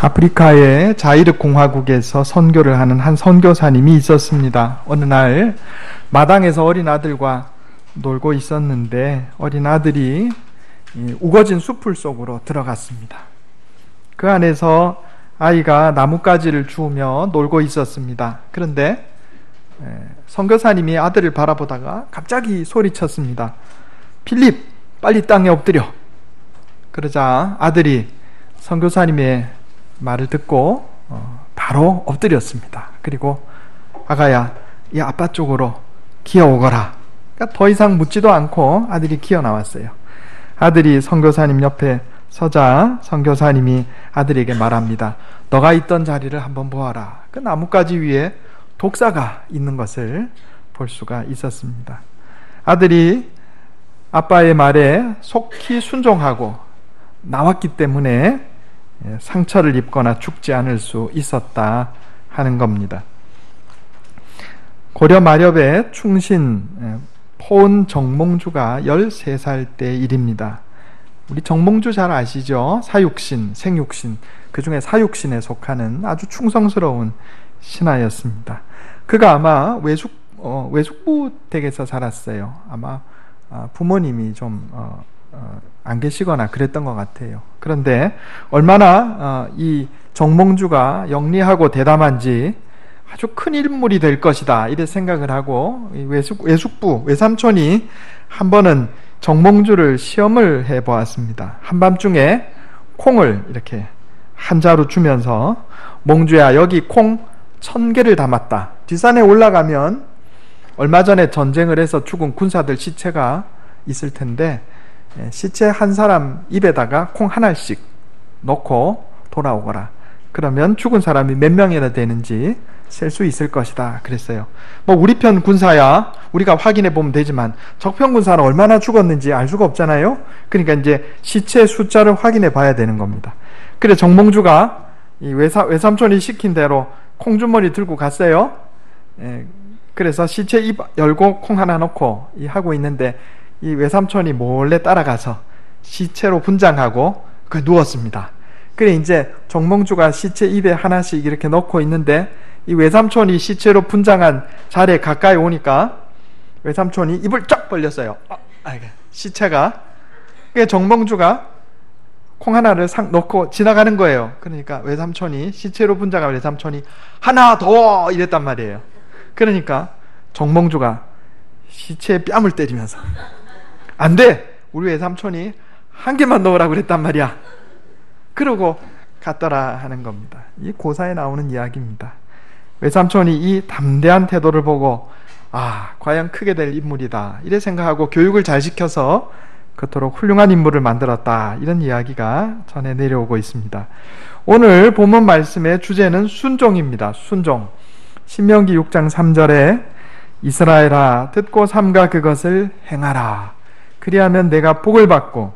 아프리카의 자이르 공화국에서 선교를 하는 한 선교사님이 있었습니다. 어느 날 마당에서 어린 아들과 놀고 있었는데 어린 아들이 우거진 숲풀 속으로 들어갔습니다. 그 안에서 아이가 나뭇가지를 주우며 놀고 있었습니다. 그런데 선교사님이 아들을 바라보다가 갑자기 소리쳤습니다. 필립, 빨리 땅에 엎드려. 그러자 아들이 선교사님의 말을 듣고 바로 엎드렸습니다. 그리고 아가야, 이 아빠 쪽으로 기어오거라. 그러니까 더 이상 묻지도 않고 아들이 기어 나왔어요. 아들이 선교사님 옆에 서자 선교사님이 아들에게 말합니다. 너가 있던 자리를 한번 보아라. 그 나뭇가지 위에 독사가 있는 것을 볼 수가 있었습니다. 아들이 아빠의 말에 속히 순종하고 나왔기 때문에 상처를 입거나 죽지 않을 수 있었다 하는 겁니다. 고려 마렵의 충신 포은 정몽주가 13살 때 일입니다. 우리 정몽주 잘 아시죠? 사육신, 생육신, 그 중에 사육신에 속하는 아주 충성스러운 신하였습니다. 그가 아마 외숙부 댁에서 살았어요. 아마 부모님이 좀 안 계시거나 그랬던 것 같아요. 그런데 얼마나 이 정몽주가 영리하고 대담한지 아주 큰 인물이 될 것이다 이래 생각을 하고 외숙부, 외삼촌이 한 번은 정몽주를 시험을 해보았습니다. 한밤중에 콩을 이렇게 한 자루 주면서 몽주야, 여기 콩 1000개를 담았다. 뒷산에 올라가면 얼마 전에 전쟁을 해서 죽은 군사들 시체가 있을 텐데 시체 한 사람 입에다가 콩 하나씩 넣고 돌아오거라. 그러면 죽은 사람이 몇 명이나 되는지 셀 수 있을 것이다 그랬어요. 우리 편 군사야 우리가 확인해 보면 되지만 적편 군사는 얼마나 죽었는지 알 수가 없잖아요. 그러니까 이제 시체 숫자를 확인해 봐야 되는 겁니다. 그래 정몽주가 이 외삼촌이 시킨 대로 콩주머니 들고 갔어요. 그래서 시체 입 열고 콩 하나 넣고 하고 있는데 이 외삼촌이 몰래 따라가서 시체로 분장하고 누웠습니다. 그래 이제 정몽주가 시체 입에 하나씩 이렇게 넣고 있는데 이 외삼촌이 시체로 분장한 자리에 가까이 오니까 외삼촌이 입을 쫙 벌렸어요. 시체가. 그래 정몽주가 콩 하나를 싹 넣고 지나가는 거예요. 그러니까 외삼촌이 시체로 분장한 외삼촌이 하나 더 이랬단 말이에요. 그러니까 정몽주가 시체에 뺨을 때리면서 안 돼! 우리 외삼촌이 한 개만 넣으라고 그랬단 말이야. 그러고 갔더라 하는 겁니다. 이 고사에 나오는 이야기입니다. 외삼촌이 이 담대한 태도를 보고 과연 크게 될 인물이다 이래 생각하고 교육을 잘 시켜서 그토록 훌륭한 인물을 만들었다 이런 이야기가 전해 내려오고 있습니다. 오늘 본문 말씀의 주제는 순종입니다. 순종. 신명기 6장 3절에 이스라엘아 듣고 삼가 그것을 행하라. 그리하면 내가 복을 받고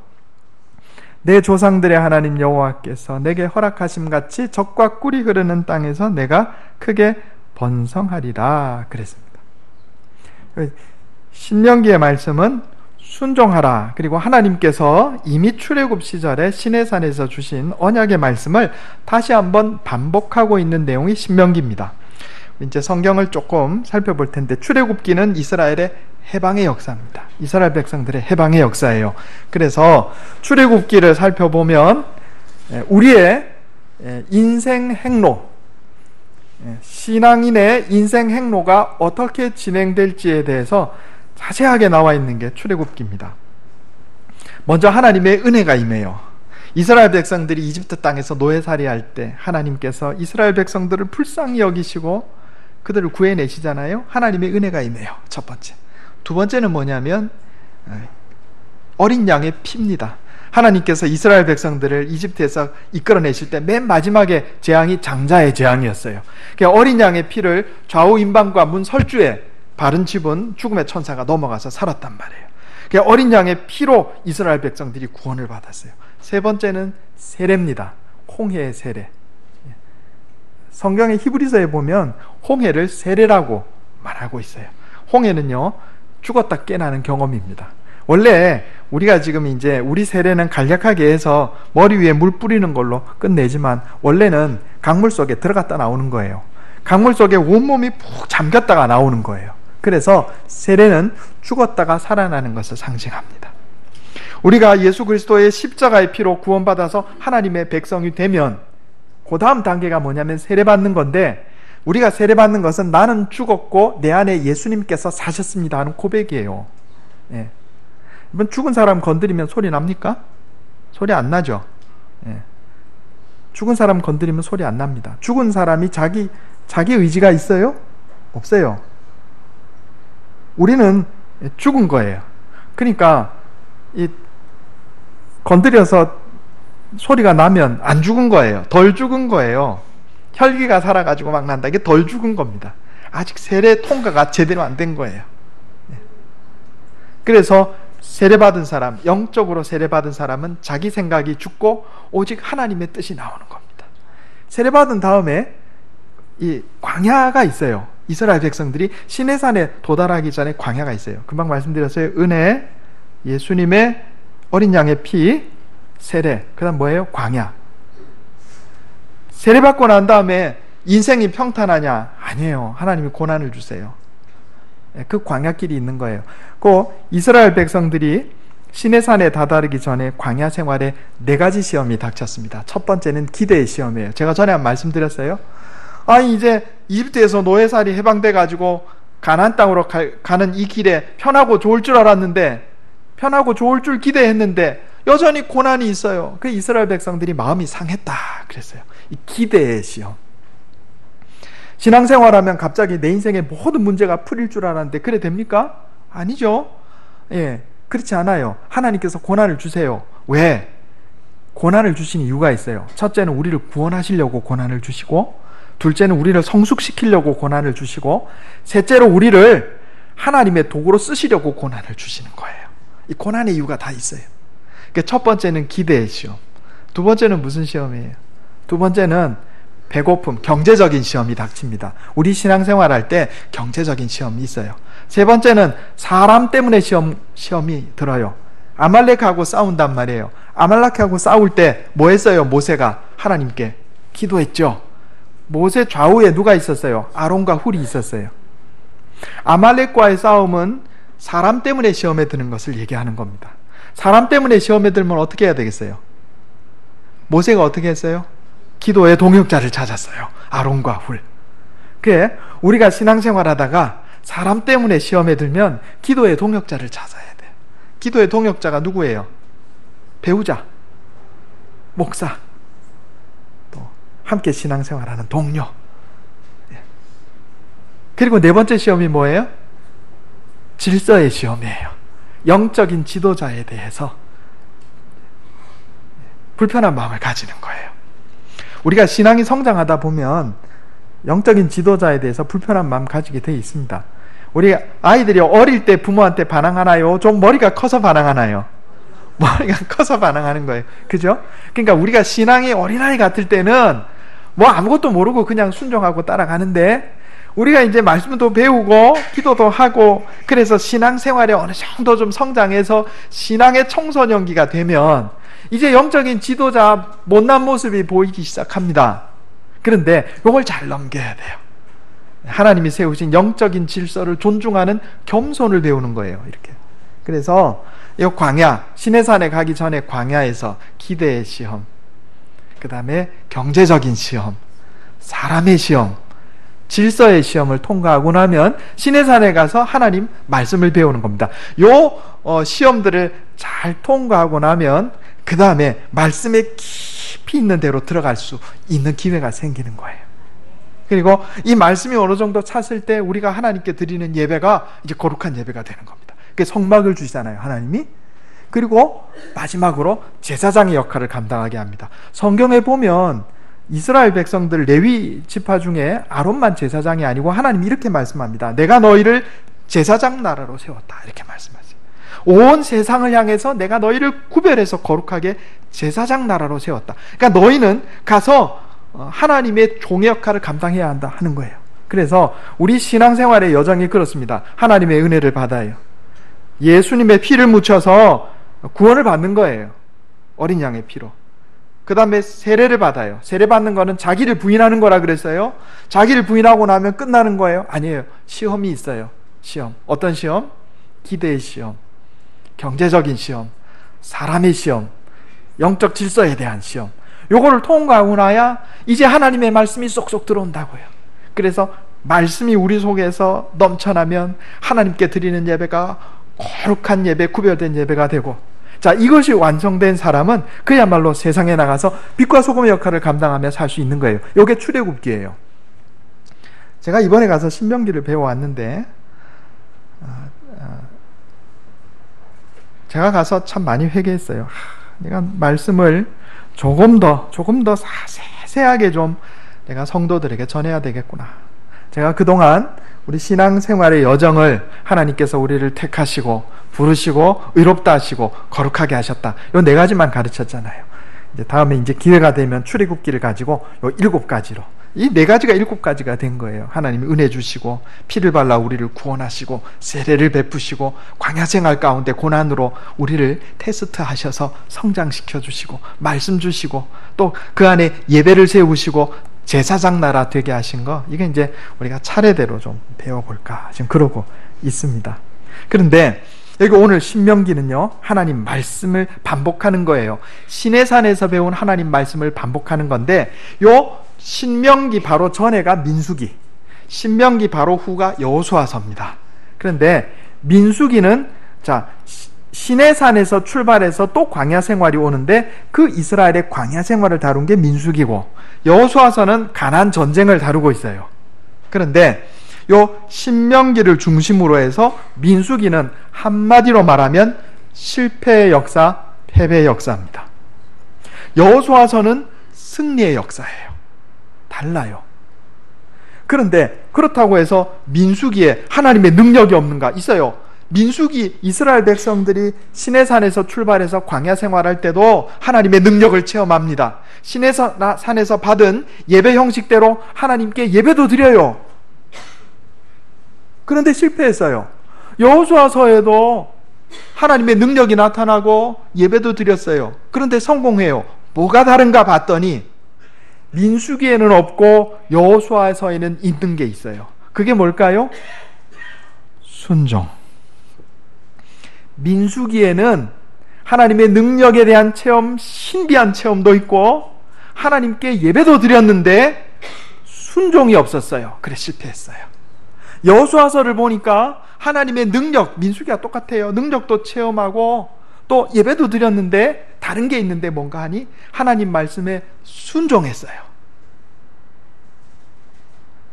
내 조상들의 하나님 여호와께서 내게 허락하심 같이 젖과 꿀이 흐르는 땅에서 내가 크게 번성하리라 그랬습니다. 신명기의 말씀은 순종하라. 그리고 하나님께서 이미 출애굽 시절에 시내산에서 주신 언약의 말씀을 다시 한번 반복하고 있는 내용이 신명기입니다. 이제 성경을 조금 살펴볼 텐데 출애굽기는 이스라엘의 해방의 역사입니다. 이스라엘 백성들의 해방의 역사예요. 그래서 출애굽기를 살펴보면 우리의 인생 행로, 신앙인의 인생 행로가 어떻게 진행될지에 대해서 자세하게 나와 있는 게 출애굽기입니다. 먼저 하나님의 은혜가 임해요. 이스라엘 백성들이 이집트 땅에서 노예살이할 때 하나님께서 이스라엘 백성들을 불쌍히 여기시고 그들을 구해내시잖아요. 하나님의 은혜가 임해요. 첫 번째. 두 번째는 뭐냐면 어린 양의 피입니다. 하나님께서 이스라엘 백성들을 이집트에서 이끌어내실 때 맨 마지막에 재앙이 장자의 재앙이었어요. 그러니까 어린 양의 피를 좌우 임방과 문 설주에 바른 집은 죽음의 천사가 넘어가서 살았단 말이에요. 그러니까 어린 양의 피로 이스라엘 백성들이 구원을 받았어요. 세 번째는 세례입니다. 홍해의 세례. 성경의 히브리서에 보면 홍해를 세례라고 말하고 있어요. 홍해는요 죽었다 깨나는 경험입니다. 원래 우리가 지금 이제 우리 세례는 간략하게 해서 머리 위에 물 뿌리는 걸로 끝내지만 원래는 강물 속에 들어갔다 나오는 거예요. 강물 속에 온몸이 푹 잠겼다가 나오는 거예요. 그래서 세례는 죽었다가 살아나는 것을 상징합니다. 우리가 예수 그리스도의 십자가의 피로 구원받아서 하나님의 백성이 되면 그 다음 단계가 뭐냐면 세례받는 건데, 우리가 세례받는 것은 나는 죽었고 내 안에 예수님께서 사셨습니다 하는 고백이에요. 예. 이번 죽은 사람 건드리면 소리 납니까? 소리 안 나죠. 예. 죽은 사람 건드리면 소리 안 납니다. 죽은 사람이 자기 의지가 있어요? 없어요. 우리는 죽은 거예요. 그러니까 건드려서 소리가 나면 안 죽은 거예요. 덜 죽은 거예요. 혈기가 살아가지고 막 난다. 이게 덜 죽은 겁니다. 아직 세례 통과가 제대로 안 된 거예요. 그래서 세례받은 사람, 영적으로 세례받은 사람은 자기 생각이 죽고 오직 하나님의 뜻이 나오는 겁니다. 세례받은 다음에 이 광야가 있어요. 이스라엘 백성들이 시내산에 도달하기 전에 광야가 있어요. 금방 말씀드렸어요. 은혜, 예수님의 어린 양의 피, 세례, 그 다음 뭐예요? 광야. 세례받고 난 다음에 인생이 평탄하냐? 아니에요. 하나님이 고난을 주세요. 그 광야길이 있는 거예요. 그 이스라엘 백성들이 시내산에 다다르기 전에 광야 생활에 4가지 시험이 닥쳤습니다. 첫 번째는 기대의 시험이에요. 제가 전에 말씀드렸어요. 이제 이집트에서 노예살이 해방돼 가지고 가나안 땅으로 가는 이 길에 편하고 좋을 줄 알았는데, 편하고 좋을 줄 기대했는데 여전히 고난이 있어요. 그 이스라엘 백성들이 마음이 상했다 그랬어요. 이 기대의 시험. 신앙생활하면 갑자기 내 인생의 모든 문제가 풀릴 줄 알았는데 그래 됩니까? 아니죠. 예, 그렇지 않아요. 하나님께서 고난을 주세요. 왜? 고난을 주신 이유가 있어요. 첫째는 우리를 구원하시려고 고난을 주시고, 둘째는 우리를 성숙시키려고 고난을 주시고, 셋째로 우리를 하나님의 도구로 쓰시려고 고난을 주시는 거예요. 이 고난의 이유가 다 있어요. 그러니까 첫 번째는 기대의 시험. 두 번째는 무슨 시험이에요? 두 번째는 배고픔, 경제적인 시험이 닥칩니다. 우리 신앙생활할 때 경제적인 시험이 있어요. 세 번째는 사람 때문에 시험이 들어요. 아말렉하고 싸운단 말이에요. 아말렉하고 싸울 때 뭐 했어요? 모세가 하나님께 기도했죠. 모세 좌우에 누가 있었어요? 아론과 훌이 있었어요. 아말렉과의 싸움은 사람 때문에 시험에 드는 것을 얘기하는 겁니다. 사람 때문에 시험에 들면 어떻게 해야 되겠어요? 모세가 어떻게 했어요? 기도의 동역자를 찾았어요. 아론과 훌. 그게 우리가 신앙생활 하다가 사람 때문에 시험에 들면 기도의 동역자를 찾아야 돼. 기도의 동역자가 누구예요? 배우자, 목사, 또 함께 신앙생활하는 동료. 그리고 네 번째 시험이 뭐예요? 질서의 시험이에요. 영적인 지도자에 대해서 불편한 마음을 가지는 거예요. 우리가 신앙이 성장하다 보면 영적인 지도자에 대해서 불편한 마음 가지게 되어 있습니다. 우리 아이들이 어릴 때 부모한테 반항하나요? 좀 머리가 커서 반항하나요? 머리가 커서 반항하는 거예요. 그죠? 그러니까 우리가 신앙이 어린아이 같을 때는 뭐 아무것도 모르고 그냥 순종하고 따라가는데, 우리가 이제 말씀도 배우고 기도도 하고 그래서 신앙생활에 어느 정도 좀 성장해서 신앙의 청소년기가 되면 이제 영적인 지도자 못난 모습이 보이기 시작합니다. 그런데 이걸 잘 넘겨야 돼요. 하나님이 세우신 영적인 질서를 존중하는 겸손을 배우는 거예요. 이렇게. 그래서 이 광야, 시내산에 가기 전에 광야에서 기대의 시험, 그 다음에 경제적인 시험, 사람의 시험, 질서의 시험을 통과하고 나면 시내산에 가서 하나님 말씀을 배우는 겁니다. 요 시험들을 잘 통과하고 나면 그 다음에 말씀에 깊이 있는 데로 들어갈 수 있는 기회가 생기는 거예요. 그리고 이 말씀이 어느 정도 찼을 때 우리가 하나님께 드리는 예배가 이제 거룩한 예배가 되는 겁니다. 그게 성막을 주시잖아요, 하나님이. 그리고 마지막으로 제사장의 역할을 감당하게 합니다. 성경에 보면 이스라엘 백성들 레위 지파 중에 아론만 제사장이 아니고 하나님이 이렇게 말씀합니다. 내가 너희를 제사장 나라로 세웠다, 이렇게 말씀하세요. 온 세상을 향해서 내가 너희를 구별해서 거룩하게 제사장 나라로 세웠다. 그러니까 너희는 가서 하나님의 종의 역할을 감당해야 한다 하는 거예요. 그래서 우리 신앙생활의 여정이 그렇습니다. 하나님의 은혜를 받아요. 예수님의 피를 묻혀서 구원을 받는 거예요. 어린 양의 피로. 그 다음에 세례를 받아요. 세례 받는 거는 자기를 부인하는 거라 그랬어요. 자기를 부인하고 나면 끝나는 거예요? 아니에요. 시험이 있어요. 시험. 어떤 시험? 기대의 시험, 경제적인 시험, 사람의 시험, 영적 질서에 대한 시험. 요거를 통과하고 나야 이제 하나님의 말씀이 쏙쏙 들어온다고요. 그래서 말씀이 우리 속에서 넘쳐나면 하나님께 드리는 예배가 거룩한 예배, 구별된 예배가 되고, 자, 이것이 완성된 사람은 그야말로 세상에 나가서 빛과 소금의 역할을 감당하며 살 수 있는 거예요. 이게 출애굽기예요. 제가 이번에 가서 신명기를 배워왔는데 제가 가서 참 많이 회개했어요. 내가 말씀을 조금 더 세세하게 좀 내가 성도들에게 전해야 되겠구나. 제가 그동안 우리 신앙생활의 여정을 하나님께서 우리를 택하시고 부르시고 의롭다 하시고 거룩하게 하셨다. 요 네 가지만 가르쳤잖아요. 이제 다음에 이제 기회가 되면 출애굽기를 가지고 요 7가지로, 이 네 가지가 7가지가 된 거예요. 하나님이 은혜 주시고 피를 발라 우리를 구원하시고 세례를 베푸시고 광야 생활 가운데 고난으로 우리를 테스트하셔서 성장시켜 주시고 말씀 주시고 또 그 안에 예배를 세우시고 제사장 나라 되게 하신 거, 이게 이제 우리가 차례대로 좀 배워볼까 지금 그러고 있습니다. 그런데 여기 오늘 신명기는요, 하나님 말씀을 반복하는 거예요. 시내산에서 배운 하나님 말씀을 반복하는 건데, 요 신명기 바로 전에가 민수기, 신명기 바로 후가 여호수아서입니다. 그런데 민수기는 자 시내산에서 출발해서 또 광야 생활이 오는데 그 이스라엘의 광야 생활을 다룬 게 민수기고, 여호수아서는 가나안 전쟁을 다루고 있어요. 그런데 요 신명기를 중심으로 해서 민수기는 한마디로 말하면 실패의 역사, 패배의 역사입니다. 여호수아서는 승리의 역사예요. 달라요. 그런데 그렇다고 해서 민수기에 하나님의 능력이 없는가? 있어요. 민수기 이스라엘 백성들이 시내산에서 출발해서 광야 생활할 때도 하나님의 능력을 체험합니다. 시내산에서 받은 예배 형식대로 하나님께 예배도 드려요. 그런데 실패했어요. 여호수아서에도 하나님의 능력이 나타나고 예배도 드렸어요. 그런데 성공해요. 뭐가 다른가 봤더니 민수기에는 없고 여호수아서에는 있는 게 있어요. 그게 뭘까요? 순종. 민수기에는 하나님의 능력에 대한 체험, 신비한 체험도 있고 하나님께 예배도 드렸는데 순종이 없었어요. 그래 실패했어요. 여호수아서를 보니까 하나님의 능력, 민수기와 똑같아요. 능력도 체험하고 또 예배도 드렸는데 다른 게 있는데 뭔가 하니 하나님 말씀에 순종했어요.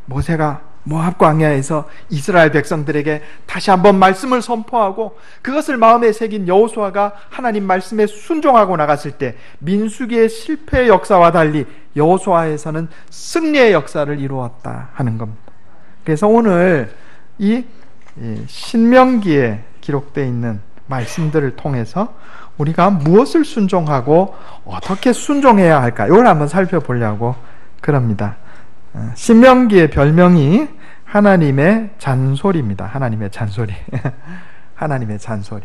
모세가 모압 광야에서 이스라엘 백성들에게 다시 한번 말씀을 선포하고 그것을 마음에 새긴 여호수아가 하나님 말씀에 순종하고 나갔을 때 민수기의 실패의 역사와 달리 여호수아에서는 승리의 역사를 이루었다 하는 겁니다. 그래서 오늘 이 신명기에 기록되어 있는 말씀들을 통해서 우리가 무엇을 순종하고 어떻게 순종해야 할까, 이걸 한번 살펴보려고 그럽니다. 신명기의 별명이 하나님의 잔소리입니다. 하나님의 잔소리. 하나님의 잔소리.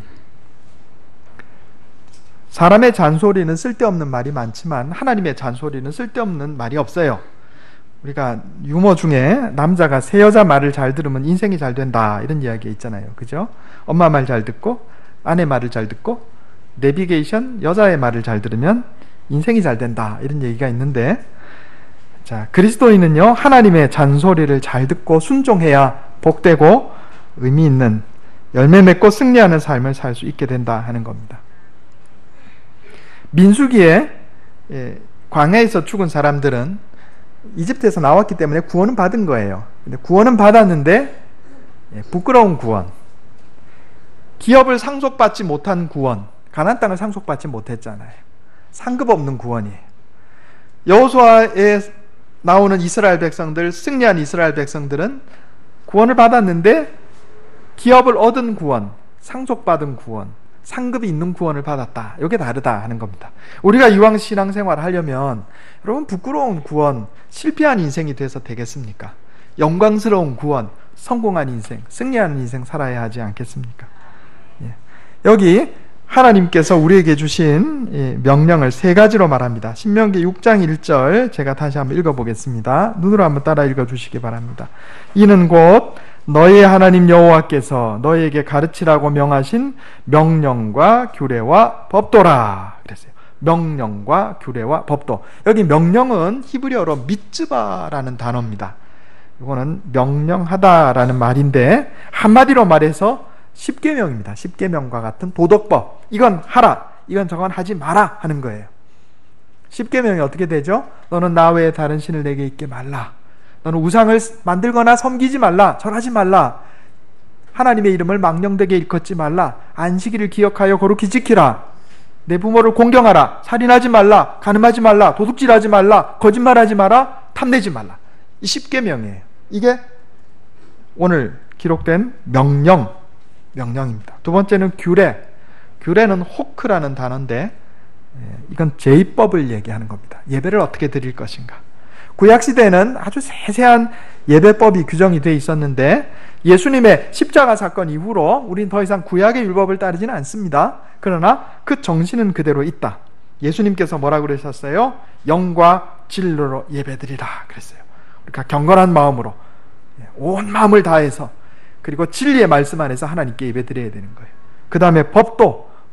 사람의 잔소리는 쓸데없는 말이 많지만 하나님의 잔소리는 쓸데없는 말이 없어요. 우리가 유머 중에 남자가 새 여자 말을 잘 들으면 인생이 잘 된다 이런 이야기 있잖아요. 그죠? 엄마 말 잘 듣고 아내 말을 잘 듣고 내비게이션 여자의 말을 잘 들으면 인생이 잘 된다 이런 얘기가 있는데, 자, 그리스도인은요 하나님의 잔소리를 잘 듣고 순종해야 복되고 의미 있는 열매 맺고 승리하는 삶을 살 수 있게 된다 하는 겁니다. 민수기에 광야에서 죽은 사람들은 이집트에서 나왔기 때문에 구원은 받은 거예요. 근데 구원은 받았는데 부끄러운 구원, 기업을 상속받지 못한 구원, 가나안 땅을 상속받지 못했잖아요. 상급 없는 구원이에요. 여호수아에 나오는 이스라엘 백성들, 승리한 이스라엘 백성들은 구원을 받았는데 기업을 얻은 구원, 상속받은 구원, 상급이 있는 구원을 받았다. 이게 다르다 하는 겁니다. 우리가 이왕 신앙생활을 하려면 여러분 부끄러운 구원, 실패한 인생이 돼서 되겠습니까? 영광스러운 구원, 성공한 인생, 승리하는 인생 살아야 하지 않겠습니까? 예. 여기 하나님께서 우리에게 주신 명령을 세 가지로 말합니다. 신명기 6장 1절 제가 다시 한번 읽어보겠습니다. 눈으로 한번 따라 읽어주시기 바랍니다. 이는 곧 너희 하나님 여호와께서 너희에게 가르치라고 명하신 명령과 규례와 법도라 그랬어요. 명령과 규례와 법도. 여기 명령은 히브리어로 미츠바라는 단어입니다. 이거는 명령하다라는 말인데 한마디로 말해서 십계명입니다. 십계명과 같은 도덕법. 이건 하라, 이건 저건 하지 마라 하는 거예요. 십계명이 어떻게 되죠? 너는 나 외에 다른 신을 내게 있게 말라. 너는 우상을 만들거나 섬기지 말라. 절하지 말라. 하나님의 이름을 망령되게 일컫지 말라. 안식일을 기억하여 거룩히 지키라. 내 부모를 공경하라. 살인하지 말라. 간음하지 말라. 도둑질하지 말라. 거짓말하지 마라. 탐내지 말라. 이 십계명이에요. 이게 오늘 기록된 명령입니다. 두 번째는 규례. 규례는 호크라는 단어인데 이건 제의법을 얘기하는 겁니다. 예배를 어떻게 드릴 것인가. 구약시대에는 아주 세세한 예배법이 규정이 되어 있었는데 예수님의 십자가 사건 이후로 우린 더 이상 구약의 율법을 따르지는 않습니다. 그러나 그 정신은 그대로 있다. 예수님께서 뭐라고 그러셨어요? 영과 진리로 예배드리라 그랬어요. 그러니까 경건한 마음으로 온 마음을 다해서 그리고 진리의 말씀 안에서 하나님께 예배드려야 되는 거예요. 그 다음에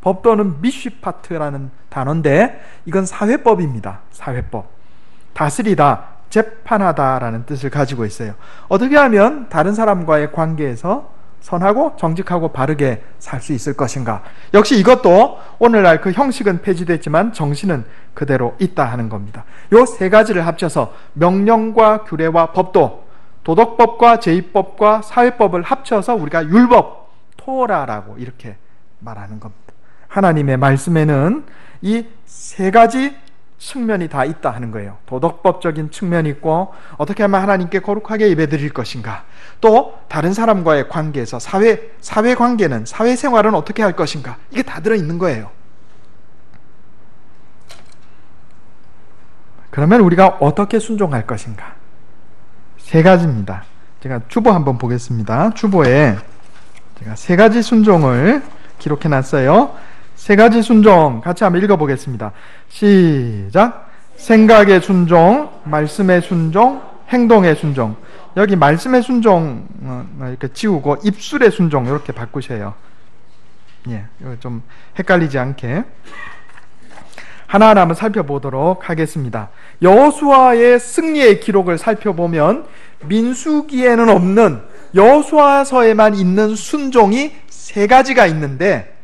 법도는 미쉬파트라는 단어인데 이건 사회법입니다. 사회법. 다스리다, 재판하다라는 뜻을 가지고 있어요. 어떻게 하면 다른 사람과의 관계에서 선하고 정직하고 바르게 살 수 있을 것인가. 역시 이것도 오늘날 그 형식은 폐지됐지만 정신은 그대로 있다 하는 겁니다. 요 세 가지를 합쳐서 명령과 규례와 법도, 도덕법과 제의법과 사회법을 합쳐서 우리가 율법, 토라라고 이렇게 말하는 겁니다. 하나님의 말씀에는 이 세 가지 측면이 다 있다 하는 거예요. 도덕법적인 측면이 있고 어떻게 하면 하나님께 거룩하게 예배드릴 것인가, 또 다른 사람과의 관계에서 사회관계는, 사회생활은 어떻게 할 것인가, 이게 다 들어있는 거예요. 그러면 우리가 어떻게 순종할 것인가? 세 가지입니다. 제가 주보 한번 보겠습니다. 주보에 제가 세 가지 순종을 기록해 놨어요. 세 가지 순종 같이 한번 읽어보겠습니다. 시작. 생각의 순종, 말씀의 순종, 행동의 순종. 여기 말씀의 순종 이렇게 지우고 입술의 순종 이렇게 바꾸세요. 예, 이거 좀 헷갈리지 않게 하나하나 한번 살펴보도록 하겠습니다. 여호수아의 승리의 기록을 살펴보면 민수기에는 없는 여호수아서에만 있는 순종이 세 가지가 있는데,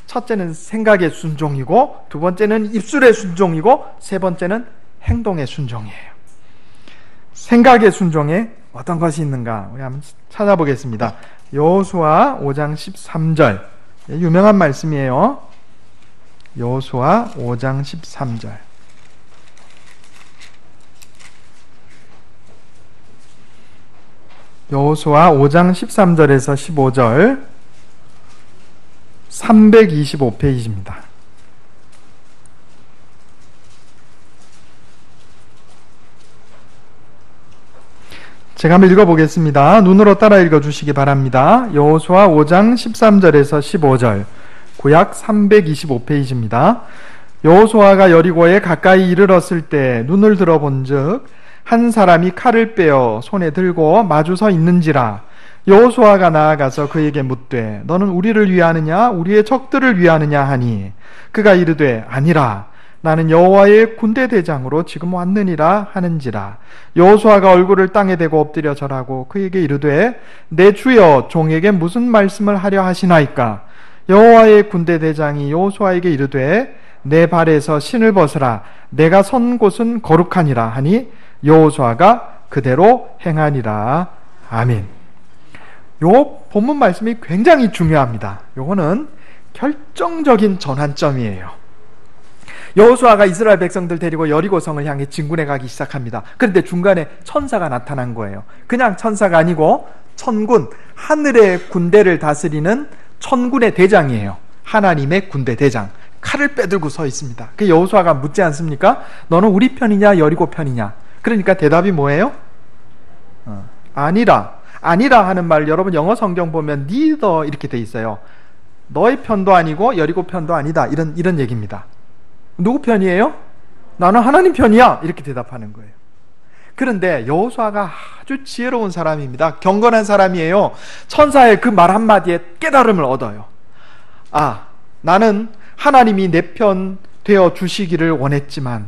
첫째는 생각의 순종이고, 두 번째는 입술의 순종이고, 세 번째는 행동의 순종이에요. 생각의 순종에 어떤 것이 있는가 우리 한번 찾아보겠습니다. 여호수아 5장 13절 유명한 말씀이에요. 여호수아 5장 13절. 여호수아 5장 13절에서 15절 325페이지입니다. 제가 한번 읽어보겠습니다. 눈으로 따라 읽어주시기 바랍니다. 여호수아 5장 13절에서 15절 구약 325페이지입니다. 여호수아가 여리고에 가까이 이르렀을 때 눈을 들어본즉 한 사람이 칼을 빼어 손에 들고 마주서 있는지라. 여호수아가 나아가서 그에게 묻되 너는 우리를 위하느냐 우리의 적들을 위하느냐 하니 그가 이르되 아니라 나는 여호와의 군대 대장으로 지금 왔느니라 하는지라. 여호수아가 얼굴을 땅에 대고 엎드려 절하고 그에게 이르되 내 주여 종에게 무슨 말씀을 하려 하시나이까. 여호와의 군대 대장이 여호수아에게 이르되 내 발에서 신을 벗으라. 내가 선 곳은 거룩하니라 하니 여호수아가 그대로 행하니라. 아멘. 요 본문 말씀이 굉장히 중요합니다. 요거는 결정적인 전환점이에요. 여호수아가 이스라엘 백성들 데리고 여리고성을 향해 진군해 가기 시작합니다. 그런데 중간에 천사가 나타난 거예요. 그냥 천사가 아니고 천군, 하늘의 군대를 다스리는 천군의 대장이에요. 하나님의 군대 대장. 칼을 빼들고 서 있습니다. 그 여호수아가 묻지 않습니까? 너는 우리 편이냐 여리고 편이냐? 그러니까 대답이 뭐예요? 아니라 하는 말, 여러분 영어 성경 보면 neither 이렇게 돼 있어요. 너의 편도 아니고 여리고 편도 아니다. 이런 얘기입니다. 누구 편이에요? 나는 하나님 편이야. 이렇게 대답하는 거예요. 그런데 여호수아가 아주 지혜로운 사람입니다. 경건한 사람이에요. 천사의 그 말 한마디에 깨달음을 얻어요. 아, 나는 하나님이 내 편 되어 주시기를 원했지만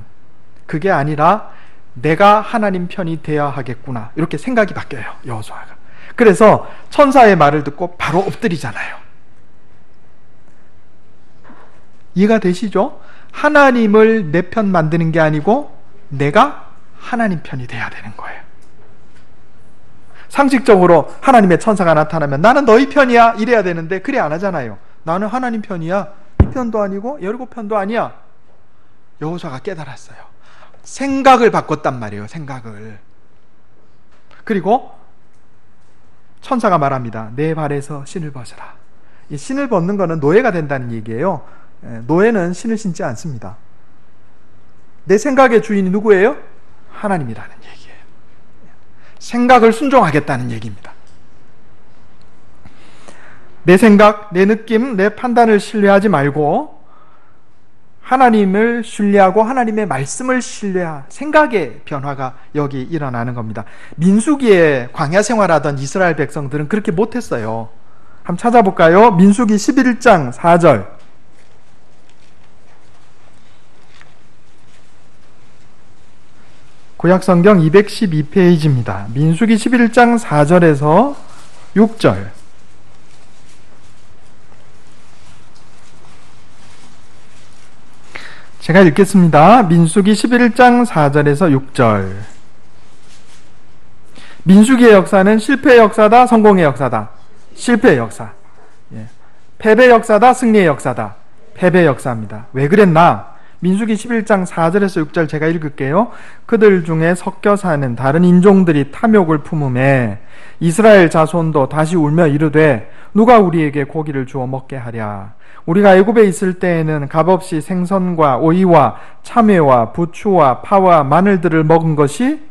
그게 아니라 내가 하나님 편이 되어야 하겠구나. 이렇게 생각이 바뀌어요, 여호수아가. 그래서 천사의 말을 듣고 바로 엎드리잖아요. 이해가 되시죠? 하나님을 내 편 만드는 게 아니고 내가 하나님 편이 돼야 되는 거예요. 상식적으로 하나님의 천사가 나타나면 나는 너희 편이야 이래야 되는데 그래 안 하잖아요. 나는 하나님 편이야. 이 편도 아니고 여리고 편도 아니야. 여호수아가 깨달았어요. 생각을 바꿨단 말이에요. 생각을. 그리고 천사가 말합니다. 내 발에서 신을 벗으라. 이 신을 벗는 것은 노예가 된다는 얘기예요. 노예는 신을 신지 않습니다. 내 생각의 주인이 누구예요? 하나님이라는 얘기예요. 생각을 순종하겠다는 얘기입니다. 내 생각, 내 느낌, 내 판단을 신뢰하지 말고 하나님을 신뢰하고 하나님의 말씀을 신뢰하 생각의 변화가 여기 일어나는 겁니다. 민수기에 광야 생활하던 이스라엘 백성들은 그렇게 못했어요. 한번 찾아볼까요? 민수기 11장 4절. 구약성경 212페이지입니다. 민수기 11장 4절에서 6절. 제가 읽겠습니다. 민수기 11장 4절에서 6절. 민수기의 역사는 실패의 역사다, 성공의 역사다. 실패의 역사. 패배의 역사다, 승리의 역사다. 패배의 역사입니다. 왜 그랬나? 민수기 11장 4절에서 6절 제가 읽을게요. 그들 중에 섞여 사는 다른 인종들이 탐욕을 품음에 이스라엘 자손도 다시 울며 이르되 누가 우리에게 고기를 주어 먹게 하랴. 우리가 애굽에 있을 때에는 값없이 생선과 오이와 참외와 부추와 파와 마늘들을 먹은 것이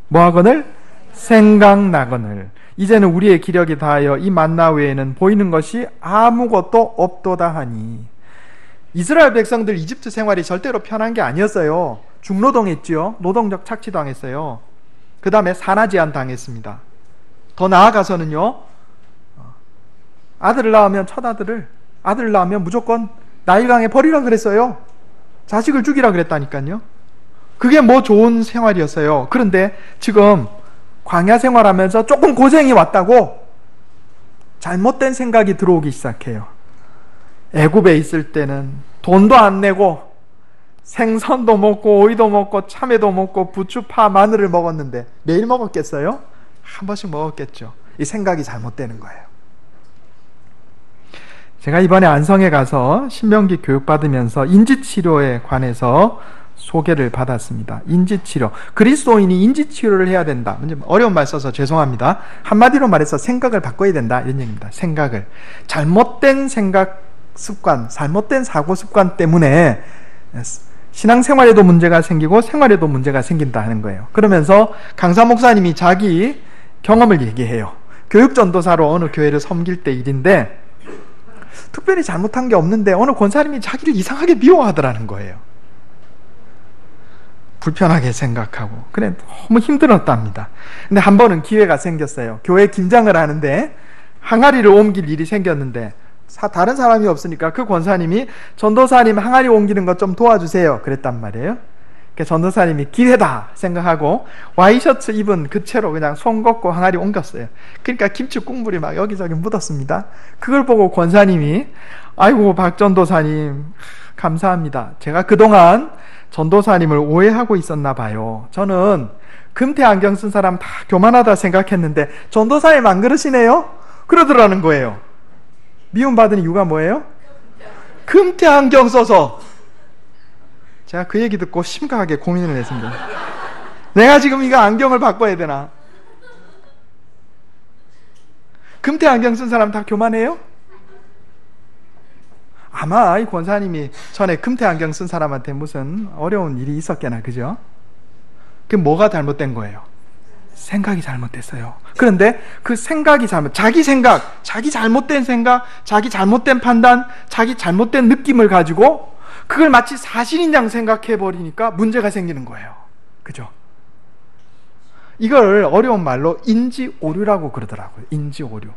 뭐하거늘? 생각나거늘. 이제는 우리의 기력이 다하여 이 만나 외에는 보이는 것이 아무것도 없도다 하니. 이스라엘 백성들 이집트 생활이 절대로 편한 게 아니었어요. 중노동했지요. 노동력 착취당했어요. 그 다음에 산화제한 당했습니다. 더 나아가서는요, 아들을 낳으면 아들을 낳으면 무조건 나일강에 버리라 그랬어요. 자식을 죽이라 그랬다니까요. 그게 뭐 좋은 생활이었어요. 그런데 지금 광야 생활하면서 조금 고생이 왔다고 잘못된 생각이 들어오기 시작해요. 애굽에 있을 때는 돈도 안 내고 생선도 먹고 오이도 먹고 참외도 먹고 부추, 파, 마늘을 먹었는데 매일 먹었겠어요? 한 번씩 먹었겠죠. 이 생각이 잘못되는 거예요. 제가 이번에 안성에 가서 신명기 교육받으면서 인지치료에 관해서 소개를 받았습니다. 인지치료. 그리스도인이 인지치료를 해야 된다. 어려운 말 써서 죄송합니다. 한마디로 말해서 생각을 바꿔야 된다. 이런 얘기입니다. 생각을. 잘못된 생각 습관, 잘못된 사고 습관 때문에 신앙생활에도 문제가 생기고 생활에도 문제가 생긴다 하는 거예요. 그러면서 강사 목사님이 자기 경험을 얘기해요. 교육전도사로 어느 교회를 섬길 때 일인데 특별히 잘못한 게 없는데 어느 권사님이 자기를 이상하게 미워하더라는 거예요. 불편하게 생각하고. 그래, 너무 힘들었답니다. 근데 한 번은 기회가 생겼어요. 교회 김장을 하는데 항아리를 옮길 일이 생겼는데 다른 사람이 없으니까 그 권사님이 전도사님 항아리 옮기는 것 좀 도와주세요 그랬단 말이에요. 전도사님이 기회다 생각하고 와이셔츠 입은 그 채로 그냥 손 걷고 항아리 옮겼어요. 그러니까 김치 국물이 막 여기저기 묻었습니다. 그걸 보고 권사님이 아이고 박 전도사님 감사합니다. 제가 그동안 전도사님을 오해하고 있었나 봐요. 저는 금태 안경 쓴 사람 다 교만하다 생각했는데 전도사님 안 그러시네요? 그러더라는 거예요. 미움받은 이유가 뭐예요? 금태 안경 써서. 제가 그 얘기 듣고 심각하게 고민을 했습니다. 내가 지금 이거 안경을 바꿔야 되나? 금태 안경 쓴 사람 다 교만해요? 아마 이 권사님이 전에 금태 안경 쓴 사람한테 무슨 어려운 일이 있었겠나, 그죠? 그게 뭐가 잘못된 거예요? 생각이 잘못됐어요. 그런데 그 생각이 자기 생각, 자기 잘못된 생각, 자기 잘못된 판단, 자기 잘못된 느낌을 가지고 그걸 마치 사실인 양 생각해 버리니까 문제가 생기는 거예요. 그죠? 이걸 어려운 말로 인지오류라고 그러더라고요. 인지오류.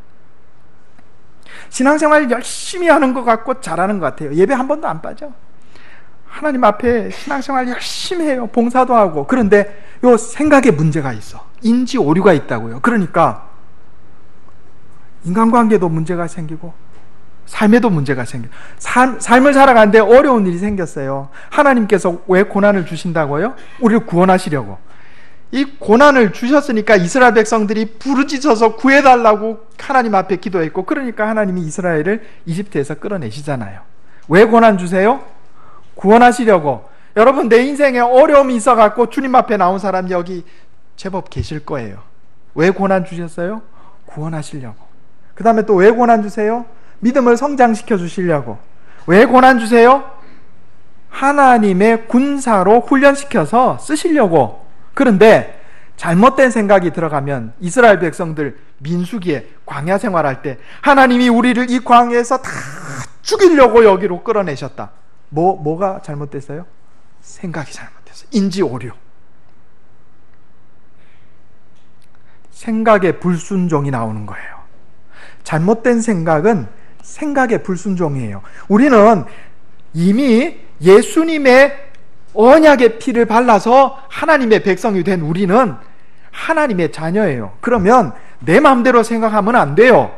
신앙생활 열심히 하는 것 같고 잘하는 것 같아요. 예배 한 번도 안 빠져. 하나님 앞에 신앙생활 열심히 해요. 봉사도 하고. 그런데 요 생각에 문제가 있어. 인지오류가 있다고요. 그러니까 인간관계도 문제가 생기고 삶에도 문제가 생겨요. 삶을 살아가는데 어려운 일이 생겼어요. 하나님께서 왜 고난을 주신다고요? 우리를 구원하시려고. 이 고난을 주셨으니까 이스라엘 백성들이 부르짖어서 구해달라고 하나님 앞에 기도했고, 그러니까 하나님이 이스라엘을 이집트에서 끌어내시잖아요. 왜 고난 주세요? 구원하시려고. 여러분, 내 인생에 어려움이 있어갖고 주님 앞에 나온 사람 여기 제법 계실 거예요. 왜 고난 주셨어요? 구원하시려고. 그 다음에 또 왜 고난 주세요? 믿음을 성장시켜 주시려고. 왜 고난 주세요? 하나님의 군사로 훈련시켜서 쓰시려고. 그런데 잘못된 생각이 들어가면 이스라엘 백성들 민수기에 광야 생활할 때 하나님이 우리를 이 광야에서 다 죽이려고 여기로 끌어내셨다. 뭐가 잘못됐어요? 생각이 잘못됐어요. 인지오류. 생각의 불순종이 나오는 거예요. 잘못된 생각은 생각의 불순종이에요. 우리는 이미 예수님의 언약의 피를 발라서 하나님의 백성이 된 우리는 하나님의 자녀예요. 그러면 내 마음대로 생각하면 안 돼요.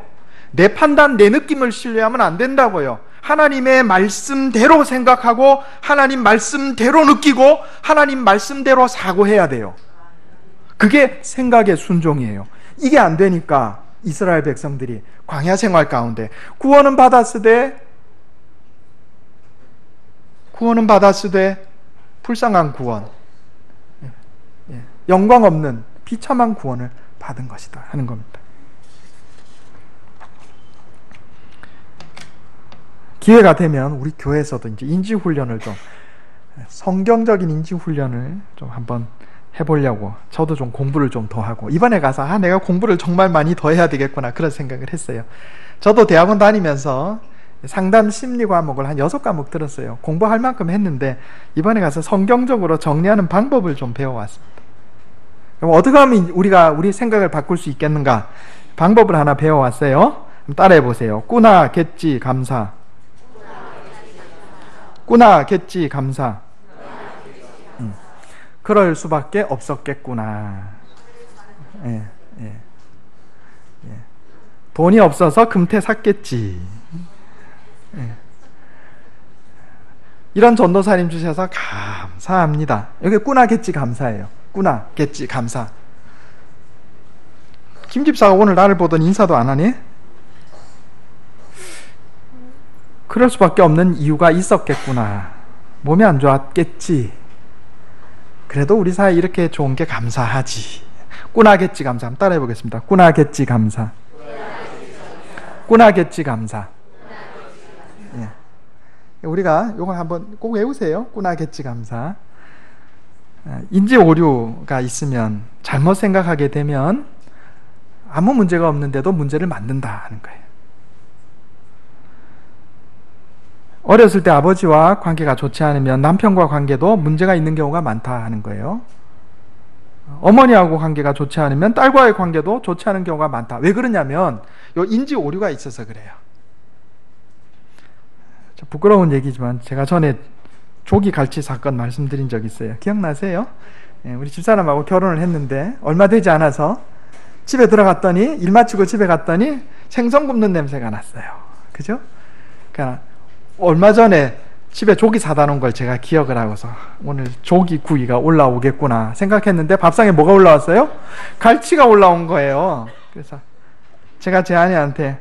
내 판단, 내 느낌을 신뢰하면 안 된다고요. 하나님의 말씀대로 생각하고 하나님 말씀대로 느끼고 하나님 말씀대로 사고해야 돼요. 그게 생각의 순종이에요. 이게 안 되니까 이스라엘 백성들이 광야 생활 가운데 구원은 받았으되 불쌍한 구원, 영광 없는 비참한 구원을 받은 것이다 하는 겁니다. 기회가 되면 우리 교회에서도 이제 인지훈련을 좀, 성경적인 인지훈련을 좀 한번 해보려고, 저도 좀 공부를 좀 더 하고, 이번에 가서 내가 공부를 정말 많이 더 해야 되겠구나 그런 생각을 했어요. 저도 대학원 다니면서 상담 심리 과목을 한 6과목 들었어요. 공부할 만큼 했는데 이번에 가서 성경적으로 정리하는 방법을 좀 배워왔습니다. 그럼 어떻게 하면 우리 생각을 바꿀 수 있겠는가? 방법을 하나 배워왔어요. 따라해 보세요. 꾸나 겠지 감사. 꾸나 겠지 감사. 그럴 수밖에 없었겠구나. 예. 돈이 없어서 금태 샀겠지. 이런 전도사님 주셔서 감사합니다. 여기 꾸나 겠지 감사예요. 꾸나 겠지 감사. 김 집사가 오늘 나를 보더니 인사도 안 하네? 그럴 수밖에 없는 이유가 있었겠구나. 몸이 안 좋았겠지. 그래도 우리 사이 이렇게 좋은 게 감사하지. 꾸나 겠지 감사. 한번 따라해 보겠습니다. 꾸나 겠지 감사. 꾸나 겠지 감사. 우리가 이걸 한번 꼭 외우세요. 꾸나 겠지 감사. 인지 오류가 있으면, 잘못 생각하게 되면 아무 문제가 없는데도 문제를 만든다 하는 거예요. 어렸을 때 아버지와 관계가 좋지 않으면 남편과 관계도 문제가 있는 경우가 많다 하는 거예요. 어머니하고 관계가 좋지 않으면 딸과의 관계도 좋지 않은 경우가 많다. 왜 그러냐면 요 인지 오류가 있어서 그래요. 부끄러운 얘기지만 제가 전에 조기 갈치 사건 말씀드린 적 있어요. 기억나세요? 우리 집사람하고 결혼을 했는데 얼마 되지 않아서 집에 들어갔더니, 일 마치고 집에 갔더니 생선 굽는 냄새가 났어요. 그죠? 그러니까 얼마 전에 집에 조기 사다 놓은 걸 제가 기억을 하고서 오늘 조기 구이가 올라오겠구나 생각했는데 밥상에 뭐가 올라왔어요? 갈치가 올라온 거예요. 그래서 제가 제 아내한테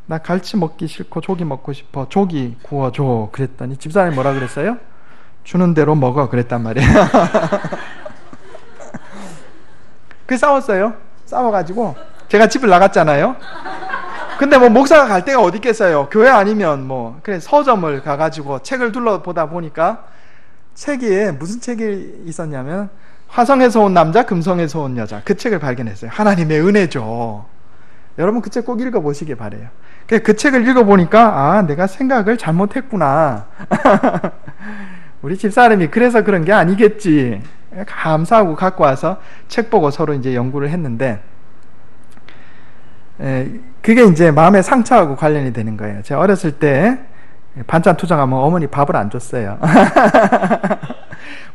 나 갈치 먹기 싫고 조기 먹고 싶어. 조기 구워줘. 그랬더니 집사람이 뭐라 그랬어요? 주는 대로 먹어. 그랬단 말이에요. 그 싸웠어요. 싸워가지고 제가 집을 나갔잖아요. 근데 뭐 목사가 갈 데가 어디 있겠어요. 교회 아니면 뭐 그래 서점을 가가지고 책을 둘러보다 보니까 책에 무슨 책이 있었냐면 화성에서 온 남자, 금성에서 온 여자. 그 책을 발견했어요. 하나님의 은혜죠. 여러분 그 책 꼭 읽어보시기 바래요. 그 책을 읽어보니까 내가 생각을 잘못했구나. 우리 집사람이 그래서 그런 게 아니겠지. 감사하고 갖고 와서 책 보고 서로 이제 연구를 했는데, 그게 이제 마음의 상처하고 관련이 되는 거예요. 제가 어렸을 때 반찬 투정하면 어머니 밥을 안 줬어요.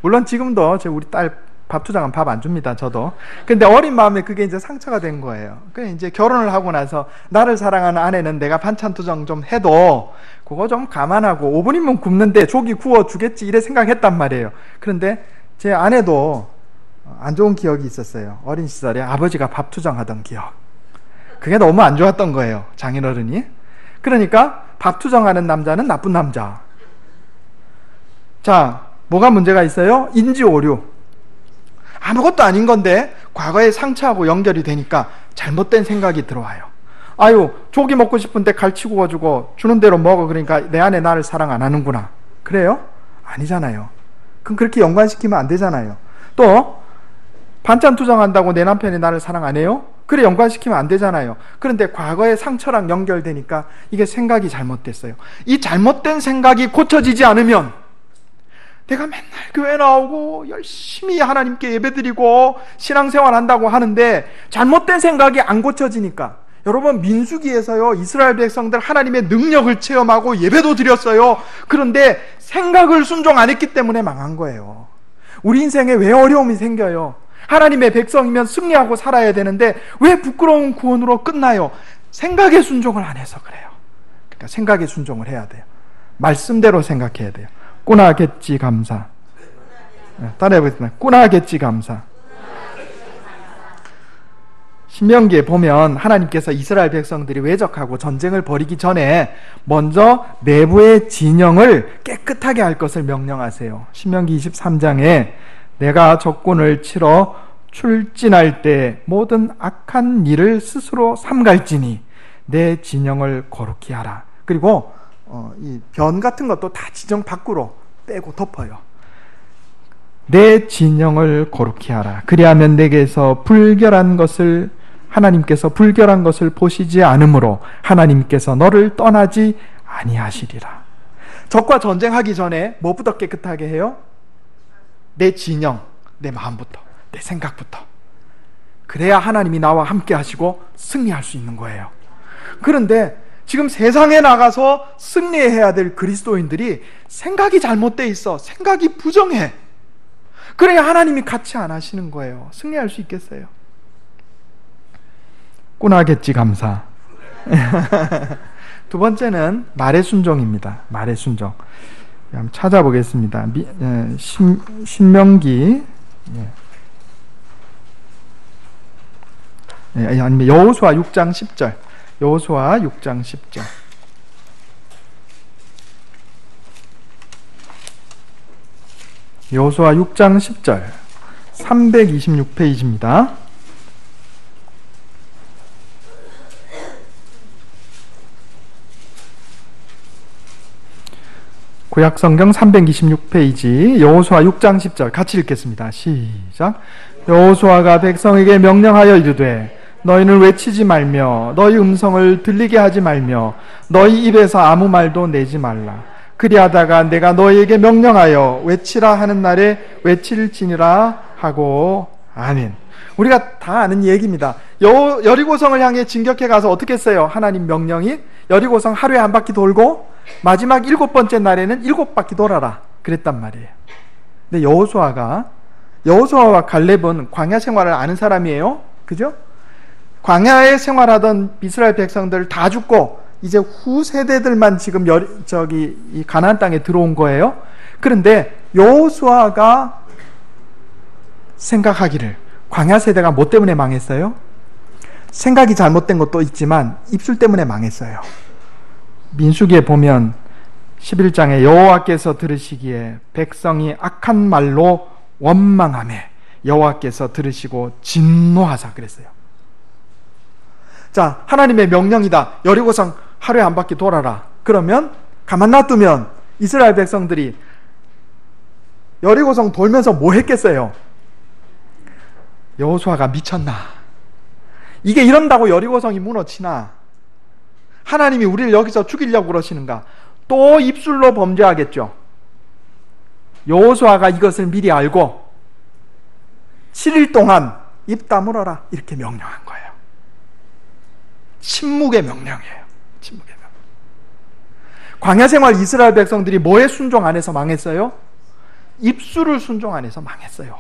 물론 지금도 우리 딸 밥 투정하면 밥 안 줍니다, 저도. 근데 어린 마음에 그게 이제 상처가 된 거예요. 그래 이제 결혼을 하고 나서 나를 사랑하는 아내는 내가 반찬 투정 좀 해도 그거 좀 감안하고 5분이면 굽는데 조기 구워 주겠지 이래 생각했단 말이에요. 그런데 제 아내도 안 좋은 기억이 있었어요. 어린 시절에 아버지가 밥 투정하던 기억. 그게 너무 안 좋았던 거예요, 장인어른이. 그러니까 밥 투정하는 남자는 나쁜 남자. 자, 뭐가 문제가 있어요? 인지 오류. 아무것도 아닌 건데 과거의 상처하고 연결이 되니까 잘못된 생각이 들어와요. 아유, 조기 먹고 싶은데 갈치 구워주고 주는 대로 먹어. 그러니까 내 아내 나를 사랑 안 하는구나. 그래요? 아니잖아요. 그럼 그렇게 연관시키면 안 되잖아요. 또 반찬 투정한다고 내 남편이 나를 사랑 안 해요? 그래, 연관시키면 안 되잖아요. 그런데 과거의 상처랑 연결되니까 이게 생각이 잘못됐어요. 이 잘못된 생각이 고쳐지지 않으면 내가 맨날 교회 나오고 열심히 하나님께 예배드리고 신앙생활 한다고 하는데 잘못된 생각이 안 고쳐지니까, 여러분 민수기에서요, 이스라엘 백성들 하나님의 능력을 체험하고 예배도 드렸어요. 그런데 생각을 순종 안 했기 때문에 망한 거예요. 우리 인생에 왜 어려움이 생겨요? 하나님의 백성이면 승리하고 살아야 되는데 왜 부끄러운 구원으로 끝나요? 생각에 순종을 안 해서 그래요. 그러니까 생각에 순종을 해야 돼요. 말씀대로 생각해야 돼요. 꾸나겠지 감사. 따라해보겠습니다. 꾸나겠지 감사. 신명기에 보면 하나님께서 이스라엘 백성들이 외적하고 전쟁을 벌이기 전에 먼저 내부의 진영을 깨끗하게 할 것을 명령하세요. 신명기 23장에 내가 적군을 치러 출진할 때 모든 악한 일을 스스로 삼갈지니 내 진영을 거룩히 하라. 그리고 이 변 같은 것도 다 진영 밖으로 빼고 덮어요. 내 진영을 거룩히 하라. 그리하면 내게서 하나님께서 불결한 것을 보시지 않으므로 하나님께서 너를 떠나지 아니하시리라. 적과 전쟁하기 전에 뭐부터 깨끗하게 해요? 내 진영, 내 마음부터, 내 생각부터. 그래야 하나님이 나와 함께 하시고 승리할 수 있는 거예요. 그런데 지금 세상에 나가서 승리해야 될 그리스도인들이 생각이 잘못돼 있어. 생각이 부정해. 그래야 하나님이 같이 안 하시는 거예요. 승리할 수 있겠어요? 꾸나겠지 감사. 두 번째는 말의 순종입니다. 말의 순종. 한번 찾아보겠습니다. 신명기 아니면 여호수아 6장 10절. 여호수아 6장 10절. 여호수아 6장 10절. 326페이지입니다. 구약성경 326페이지 여호수아 6장 10절 같이 읽겠습니다. 시작. 여호수아가 백성에게 명령하여 이르되 너희는 외치지 말며 너희 음성을 들리게 하지 말며 너희 입에서 아무 말도 내지 말라. 그리하다가 내가 너희에게 명령하여 외치라 하는 날에 외칠지니라 하고. 아멘. 우리가 다 아는 얘기입니다. 여리고성을 향해 진격해 가서 어떻게 했어요? 하나님 명령이 여리고성 하루에 한 바퀴 돌고 마지막 7번째 날에는 7바퀴 돌아라 그랬단 말이에요. 근데 여호수아와 갈렙은 광야 생활을 아는 사람이에요. 그죠? 광야에 생활하던 이스라엘 백성들 다 죽고 이제 후 세대들만 지금 이 가나안 땅에 들어온 거예요. 그런데 여호수아가 생각하기를 광야 세대가 뭐 때문에 망했어요? 생각이 잘못된 것도 있지만 입술 때문에 망했어요. 민수기에 보면 11장에 여호와께서 들으시기에 백성이 악한 말로 원망하매 여호와께서 들으시고 진노하사 그랬어요. 자, 하나님의 명령이다. 여리고성 하루에 한 바퀴 돌아라. 그러면 가만 놔두면 이스라엘 백성들이 여리고성 돌면서 뭐 했겠어요? 여호수아가 미쳤나? 이게 이런다고 여리고성이 무너지나? 하나님이 우리를 여기서 죽이려고 그러시는가? 또 입술로 범죄하겠죠. 여호수아가 이것을 미리 알고 7일 동안 입 다물어라 이렇게 명령한 거예요. 침묵의 명령이에요. 침묵의 명령. 광야 생활 이스라엘 백성들이 뭐에 순종 안 해서 망했어요? 입술을 순종 안 해서 망했어요.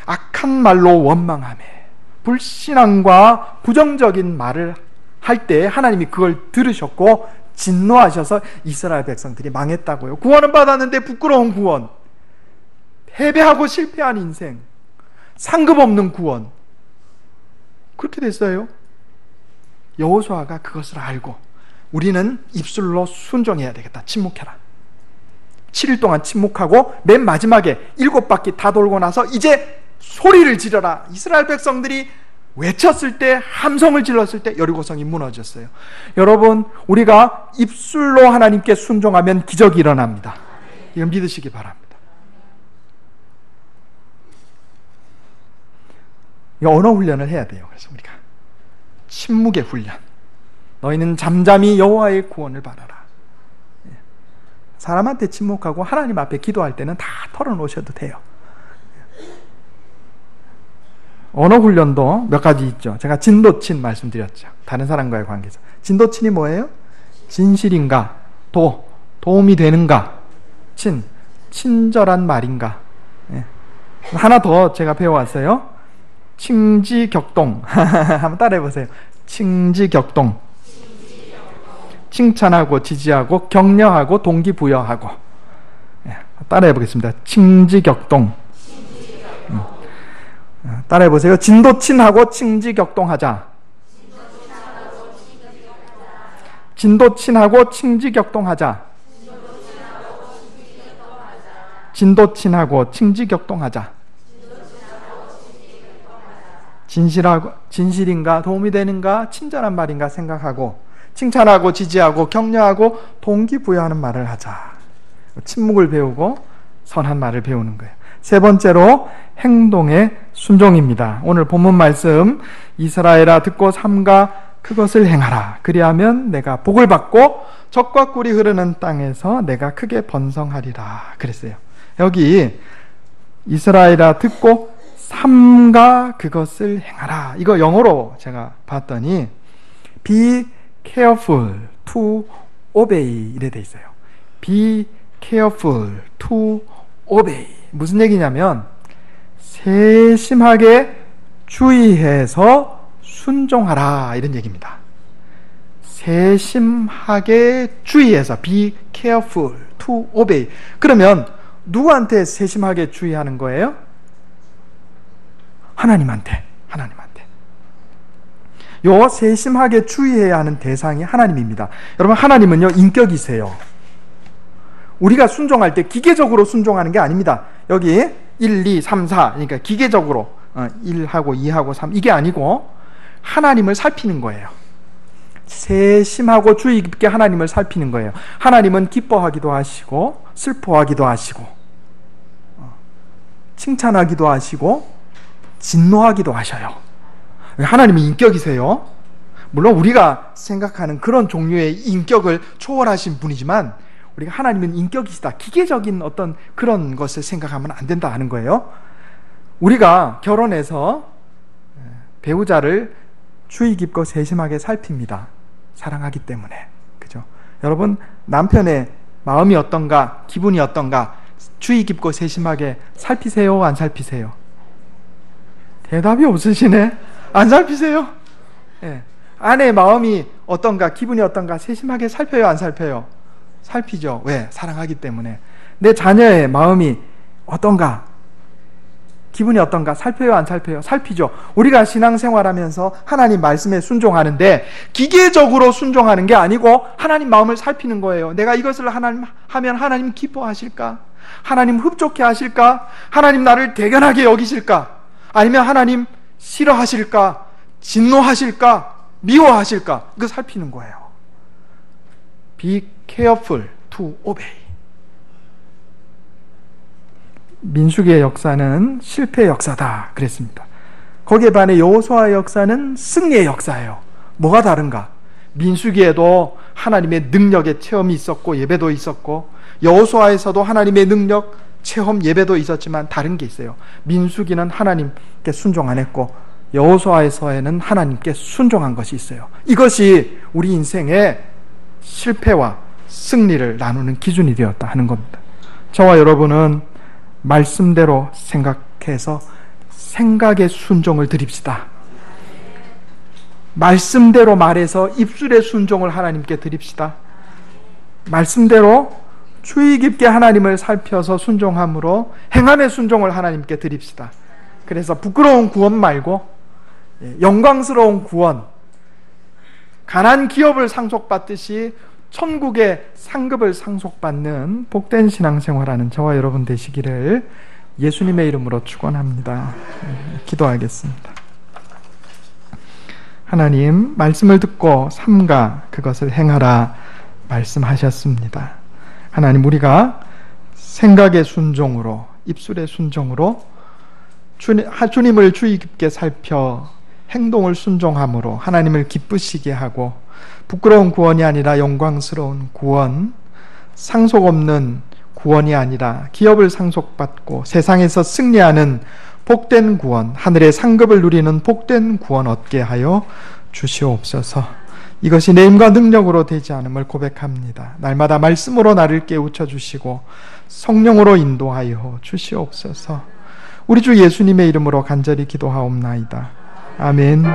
악한 말로 원망하며 불신앙과 부정적인 말을 할 때 하나님이 그걸 들으셨고 진노하셔서 이스라엘 백성들이 망했다고요. 구원은 받았는데 부끄러운 구원, 패배하고 실패한 인생, 상급 없는 구원, 그렇게 됐어요. 여호수아가 그것을 알고 우리는 입술로 순종해야 되겠다. 침묵해라. 7일 동안 침묵하고 맨 마지막에 7바퀴 다 돌고 나서 이제 소리를 지르라. 이스라엘 백성들이 외쳤을 때, 함성을 질렀을 때 여리고성이 무너졌어요. 여러분, 우리가 입술로 하나님께 순종하면 기적이 일어납니다. 이건 믿으시기 바랍니다. 이 언어 훈련을 해야 돼요. 그래서 우리가 침묵의 훈련. 너희는 잠잠히 여호와의 구원을 바라라. 사람한테 침묵하고 하나님 앞에 기도할 때는 다 털어놓으셔도 돼요. 언어 훈련도 몇 가지 있죠. 제가 진도친 말씀드렸죠. 다른 사람과의 관계에서. 진도친이 뭐예요? 진실인가? 도움이 되는가? 친절한 말인가? 하나 더 제가 배워왔어요. 칭지격동. 한번 따라해보세요. 칭지격동. 칭찬하고 지지하고 격려하고 동기부여하고. 따라해보겠습니다. 칭지격동. 따라해보세요. 진도친하고 칭지격동하자. 진도친하고 칭지격동하자. 진도친하고 칭지격동하자. 진실인가? 도움이 되는가? 친절한 말인가? 생각하고 칭찬하고 지지하고 격려하고 동기부여하는 말을 하자. 침묵을 배우고 선한 말을 배우는 거예요. 세 번째로 행동의 순종입니다. 오늘 본문 말씀 이스라엘아 듣고 삼가 그것을 행하라. 그리하면 내가 복을 받고 젖과 꿀이 흐르는 땅에서 내가 크게 번성하리라 그랬어요. 여기 이스라엘아 듣고 삼가 그것을 행하라. 이거 영어로 제가 봤더니 be careful to obey 이래 돼 있어요. be careful to obey. 무슨 얘기냐면 세심하게 주의해서 순종하라 이런 얘기입니다. 세심하게 주의해서 be careful to obey. 그러면 누구한테 세심하게 주의하는 거예요? 하나님한테. 요 세심하게 주의해야 하는 대상이 하나님입니다. 여러분, 하나님은요 인격이세요. 우리가 순종할 때 기계적으로 순종하는 게 아닙니다. 여기 1, 2, 3, 4 그러니까 기계적으로 1하고 2하고 3 이게 아니고 하나님을 살피는 거예요. 세심하고 주의 깊게 하나님을 살피는 거예요. 하나님은 기뻐하기도 하시고 슬퍼하기도 하시고 칭찬하기도 하시고 진노하기도 하셔요. 하나님이 인격이세요. 물론 우리가 생각하는 그런 종류의 인격을 초월하신 분이지만 우리가 하나님은 인격이시다. 기계적인 어떤 그런 것을 생각하면 안 된다 하는 거예요. 우리가 결혼해서 배우자를 주의 깊고 세심하게 살핍니다. 사랑하기 때문에. 그죠? 여러분, 남편의 마음이 어떤가, 기분이 어떤가 주의 깊고 세심하게 살피세요? 안 살피세요? 대답이 없으시네. 안 살피세요? 예. 아내의 마음이 어떤가, 기분이 어떤가 세심하게 살펴요? 안 살펴요? 살피죠. 왜? 사랑하기 때문에. 내 자녀의 마음이 어떤가, 기분이 어떤가 살펴요? 안 살펴요? 살피죠. 우리가 신앙생활하면서 하나님 말씀에 순종하는데 기계적으로 순종하는 게 아니고 하나님 마음을 살피는 거예요. 내가 이것을 하면 하나님 기뻐하실까? 하나님 흡족해 하실까? 하나님 나를 대견하게 여기실까? 아니면 하나님 싫어하실까? 진노하실까? 미워하실까? 이거 살피는 거예요. Be careful to obey. 민수기의 역사는 실패의 역사다 그랬습니다. 거기에 반해 여호수아의 역사는 승리의 역사예요. 뭐가 다른가? 민수기에도 하나님의 능력의 체험이 있었고 예배도 있었고, 여호수아에서도 하나님의 능력, 체험, 예배도 있었지만 다른 게 있어요. 민수기는 하나님께 순종 안 했고 여호수아에서는 하나님께 순종한 것이 있어요. 이것이 우리 인생의 실패와 승리를 나누는 기준이 되었다 하는 겁니다. 저와 여러분은 말씀대로 생각해서 생각의 순종을 드립시다. 말씀대로 말해서 입술의 순종을 하나님께 드립시다. 말씀대로 주의 깊게 하나님을 살펴서 순종함으로 행함의 순종을 하나님께 드립시다. 그래서 부끄러운 구원 말고 영광스러운 구원, 가난 기업을 상속받듯이 천국의 상급을 상속받는 복된 신앙생활하는 저와 여러분 되시기를 예수님의 이름으로 축원합니다. 기도하겠습니다. 하나님, 말씀을 듣고 삼가 그것을 행하라 말씀하셨습니다. 하나님, 우리가 생각의 순종으로, 입술의 순종으로 주님을 주의 깊게 살펴 행동을 순종함으로 하나님을 기쁘시게 하고, 부끄러운 구원이 아니라 영광스러운 구원, 상속 없는 구원이 아니라 기업을 상속받고 세상에서 승리하는 복된 구원, 하늘의 상급을 누리는 복된 구원 얻게 하여 주시옵소서. 이것이 내 힘과 능력으로 되지 않음을 고백합니다. 날마다 말씀으로 나를 깨우쳐 주시고 성령으로 인도하여 주시옵소서. 우리 주 예수님의 이름으로 간절히 기도하옵나이다. 아멘.